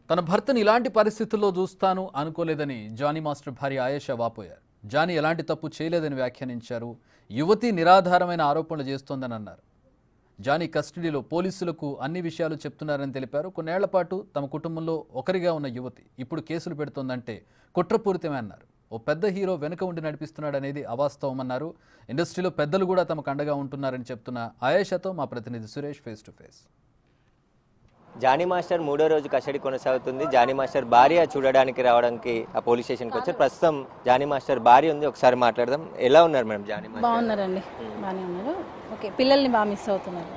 తన భర్తని ఇలాంటి పరిస్థితుల్లో చూస్తాను అనుకోలేదని జానీ మాస్టర్ భార్య ఆయేషా వాపోయారు. జానీ ఎలాంటి తప్పు చేయలేదని వ్యాఖ్యానించారు. యువతి నిరాధారమైన ఆరోపణలు చేస్తోందని అన్నారు. జానీ కస్టడీలో పోలీసులకు అన్ని విషయాలు చెప్తున్నారని తెలిపారు. కొన్నేళ్ల పాటు తమ కుటుంబంలో ఒకరిగా ఉన్న యువతి ఇప్పుడు కేసులు పెడుతోందంటే కుట్రపూరితమే అన్నారు. ఓ పెద్ద హీరో వెనుక ఉండి నడిపిస్తున్నాడనేది అవాస్తవమన్నారు. ఇండస్ట్రీలో పెద్దలు కూడా తమకు అండగా ఉంటున్నారని చెప్తున్న ఆయేషాతో మా ప్రతినిధి Suresh face to face. Jani master మూడో రోజు కస్టడీ కొనసాగుతుంది. జానీ మాస్టర్ భార్య చూడడానికి రావడానికి ఆ పోలీస్ స్టేషన్కి వచ్చారు. ప్రస్తుతం జానీ మాస్టర్ భార్య ఉంది, ఒకసారి మాట్లాడదాం. ఎలా ఉన్నారు మేడం జానీ మాస్టర్? బాగున్నారండి, బాగానే ఉన్నారు. ఓకే, పిల్లల్ని బాగా మిస్ అవుతున్నారు.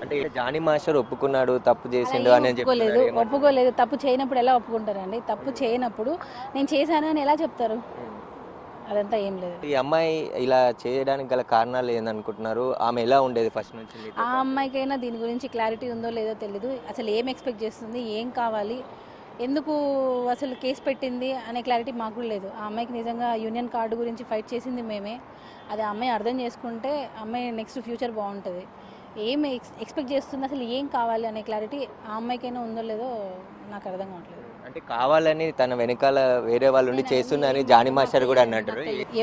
అంటే జానీ మాస్టర్ ఒప్పుకున్నాడు తప్పు చేసిండు అని ఒప్పుకోలేదు. తప్పు చేయనప్పుడు ఎలా ఒప్పుకుంటారండి? తప్పు చేయనప్పుడు నేను చేశాను అని ఎలా చెప్తారు? అదంతా ఏం లేదు. ఈ అమ్మాయి ఇలా చేయడానికి గల కారణాలు ఏందనుకుంటున్నారు? ఆమె ఎలా ఉండేది ఫస్ట్ నుంచి? ఆ అమ్మాయికైనా దీని గురించి క్లారిటీ ఉందో లేదో తెలీదు. అసలు ఏం ఎక్స్పెక్ట్ చేస్తుంది, ఏం కావాలి, ఎందుకు అసలు కేసు పెట్టింది అనే క్లారిటీ మాకు లేదు. ఆ అమ్మాయికి నిజంగా యూనియన్ కార్డు గురించి ఫైట్ చేసింది మేమే. అది ఆ అమ్మాయి అర్థం చేసుకుంటే అమ్మాయి నెక్స్ట్ ఫ్యూచర్ బాగుంటుంది. ఏం ఎక్స్పెక్ట్ చేస్తుంది, అసలు ఏం కావాలి అనే క్లారిటీ ఆ అమ్మాయికైనా ఉందో లేదో నాకు అర్థం కావట్లేదు. అంటే కావాలని తన వెనకాల వేరే వాళ్ళు ఉండి చేస్తున్నారని జానీ మాస్టర్ కూడా అన్నట్టు.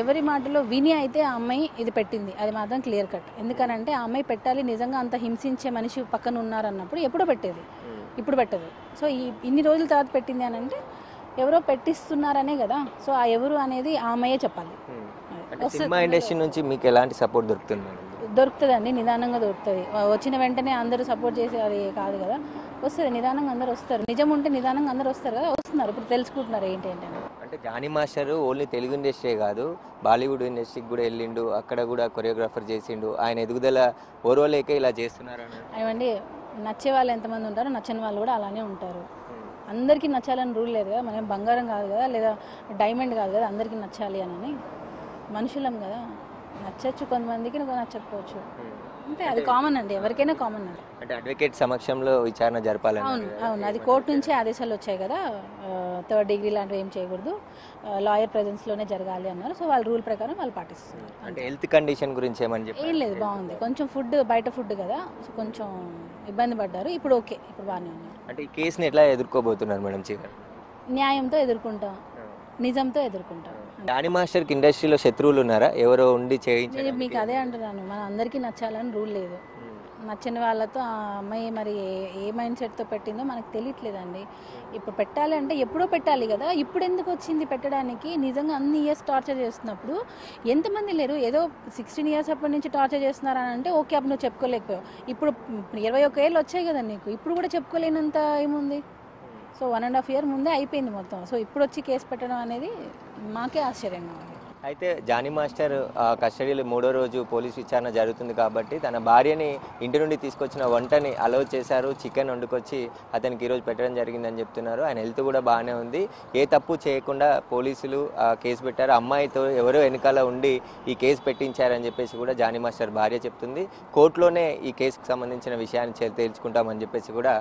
ఎవరి మాటలో విని అయితే ఆ అమ్మాయి ఇది పెట్టింది, అది మాత్రం క్లియర్ కట్. ఎందుకనంటే ఆ అమ్మాయి పెట్టాలి, నిజంగా అంత హింసించే మనిషి పక్కన ఉన్నారన్నప్పుడు ఎప్పుడో పెట్టేది, ఇప్పుడు పెట్టదు. సో ఇన్ని రోజుల తర్వాత పెట్టింది అని అంటే ఎవరో పెట్టిస్తున్నారనే కదా. సో ఆ ఎవరు అనేది ఆ అమ్మాయే చెప్పాలి. సినిమా ఇండస్ట్రీ నుంచి మీకు ఎలాంటి సపోర్ట్ దొరుకుతుంది? దొరుకుతుందండి, నిదానంగా దొరుకుతుంది. వచ్చిన వెంటనే అందరూ సపోర్ట్ చేసే అది కాదు కదా. వస్తుంది, నిదానంగా అందరూ వస్తారు. నిజం ఉంటే నిదానంగా అందరూ వస్తారు కదా, వస్తున్నారు. ఇప్పుడు తెలుసుకుంటున్నారు ఏంటి అని. అంటే Jani master only Telugu industry కాదు, బాలీవుడ్ ఇండస్ట్రీకి కూడా వెళ్ళిండు, అక్కడ కూడా కొరియోగ్రాఫర్ చేసిండు. ఆయన ఎదుగుదల ఓర్వలేక ఇలా చేస్తున్నారు అవండి. నచ్చే వాళ్ళు ఎంతమంది ఉంటారో నచ్చని వాళ్ళు కూడా అలానే ఉంటారు. అందరికీ నచ్చాలని రూల్ లేదు కదా. మనం బంగారం కాదు కదా, లేదా డైమండ్ కాదు కదా అందరికీ నచ్చాలి అని. మనుషులం కదా, నచ్చచ్చు కొంతమందికి, నచ్చకపోవచ్చు, అంతే. అది కామన్ అండి, ఎవరికైనా కామన్ అది. అంటే అడ్వకేట్ సమక్షంలో విచారణ జరపాలని. అవును, అది కోర్టు నుంచే ఆదేశాలు వచ్చాయి కదా. 3rd డిగ్రీ లాంటివి ఏం చేయకూడదు, లాయర్ ప్రెజెన్స్లోనే జరగాలి అన్నారు. సో వాళ్ళ రూల్ ప్రకారం వాళ్ళు పాటిస్తున్నారు. అంటే హెల్త్ కండిషన్ గురించి ఏం లేదు, బాగుంది. కొంచెం ఫుడ్ బయట ఫుడ్ కదా, సో కొంచెం ఇబ్బంది పడ్డారు. ఇప్పుడు ఓకే, ఇప్పుడు బాగానే ఉన్నారు. అంటే ఈ కేసుని ఎట్లా ఎదుర్కోబోతున్నారు మేడం? న్యాయంతో ఎదుర్కొంటాం, నిజంతో ఎదుర్కొంటాం. జానీ మాస్టర్కి ఇండస్ట్రీలో శత్రువులు ఉన్నారా? ఎవరో ఉండి చేయించారు? మీకు అదే అంటున్నాను, మన అందరికీ నచ్చాలని రూల్ లేదు. నచ్చని వాళ్ళతో ఆ అమ్మాయి మరి ఏ మైండ్ సెట్తో పెట్టిందో మనకు తెలియట్లేదండి. ఇప్పుడు పెట్టాలి అంటే ఎప్పుడో పెట్టాలి కదా, ఇప్పుడు ఎందుకు వచ్చింది పెట్టడానికి? నిజంగా అన్ని ఇయర్స్ టార్చర్ చేస్తున్నప్పుడు ఎంతమంది లేరు? ఏదో 16 ఇయర్స్ అప్పటి నుంచి టార్చర్ చేస్తున్నారని అంటే ఓకే, అప్పుడు నువ్వు చెప్పుకోలేకపోయావు. ఇప్పుడు 21 ఏళ్ళు వచ్చాయి కదా నీకు, ఇప్పుడు కూడా చెప్పుకోలేనంత ఏముంది? సో 1.5 year ముందే అయిపోయింది మొత్తం. సో ఇప్పుడు వచ్చి కేసు పెట్టడం అనేది మాకే ఆశ్చర్యంగా ఉంది. అయితే జానీ మాస్టర్ కస్టడీలో మూడో రోజు పోలీస్ విచారణ జరుగుతుంది కాబట్టి తన భార్యని ఇంటి నుండి తీసుకొచ్చిన వంటని అలౌ చేశారు. చికెన్ వండుకొచ్చి అతనికి ఈరోజు పెట్టడం జరిగిందని చెప్తున్నారు. ఆయన హెల్త్ కూడా బాగానే ఉంది. ఏ తప్పు చేయకుండా పోలీసులు కేసు పెట్టారు. అమ్మాయితో ఎవరో వెనకాల ఉండి ఈ కేసు పెట్టించారని చెప్పేసి కూడా జానీ మాస్టర్ భార్య చెప్తుంది. కోర్టులోనే ఈ కేసుకు సంబంధించిన విషయాన్ని తేల్చుకుంటామని చెప్పేసి కూడా